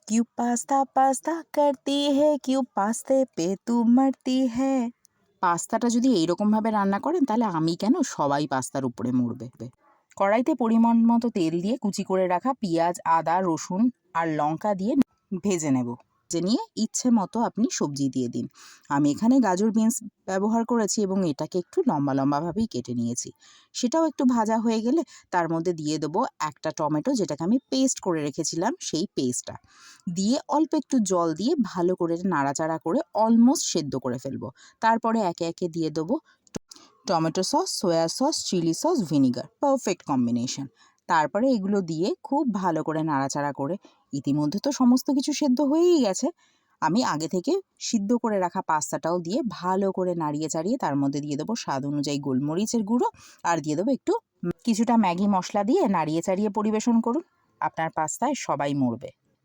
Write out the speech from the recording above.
क्यों pasta pasta करती है, क्यों पास्ते पे तू मरती है। পাস্তাটা যদি এইরকমভাবে রান্না করেন তাহলে আমি কেন সবাই পাস্তার উপরে মরবে। কড়াইতে পরিমাণ মতো তেল দিয়ে কুচি করে রাখা পেঁয়াজ, আদা, রসুন আর লঙ্কা দিয়ে ভেজে নেব। ভেজে নিয়ে ইচ্ছে মতো আপনি সবজি দিয়ে দিন। আমি এখানে গাজর বিনস ব্যবহার করেছি এবং এটাকে একটু লম্বা লম্বাভাবেই কেটে নিয়েছি। সেটাও একটু ভাজা হয়ে গেলে তার মধ্যে দিয়ে দেবো একটা টমেটো, যেটাকে আমি পেস্ট করে রেখেছিলাম, সেই পেস্টটা দিয়ে অল্প একটু জল দিয়ে ভালো করে নাড়াচাড়া করে অলমোস্ট সেদ্ধ করে ফেলবো। তারপরে একে একে দিয়ে দেবো tomato sauce, soya sauce, chilli sauce, vinegar, perfect combination. তারপরে এগুলো দিয়ে খুব ভালো করে নাড়াচাড়া করে, ইতিমধ্যে তো সমস্ত কিছু সেদ্ধ হয়েই গেছে, আমি আগে থেকে সিদ্ধ করে রাখা পাস্তাটাও দিয়ে ভালো করে নাড়িয়ে চাড়িয়ে তার মধ্যে দিয়ে দেবো স্বাদ অনুযায়ী গোলমরিচের গুঁড়ো আর দিয়ে দেবো একটু কিছুটা ম্যাগি মশলা দিয়ে নাড়িয়ে চাড়িয়ে পরিবেশন করুন। আপনার পাস্তায় সবাই মরবে।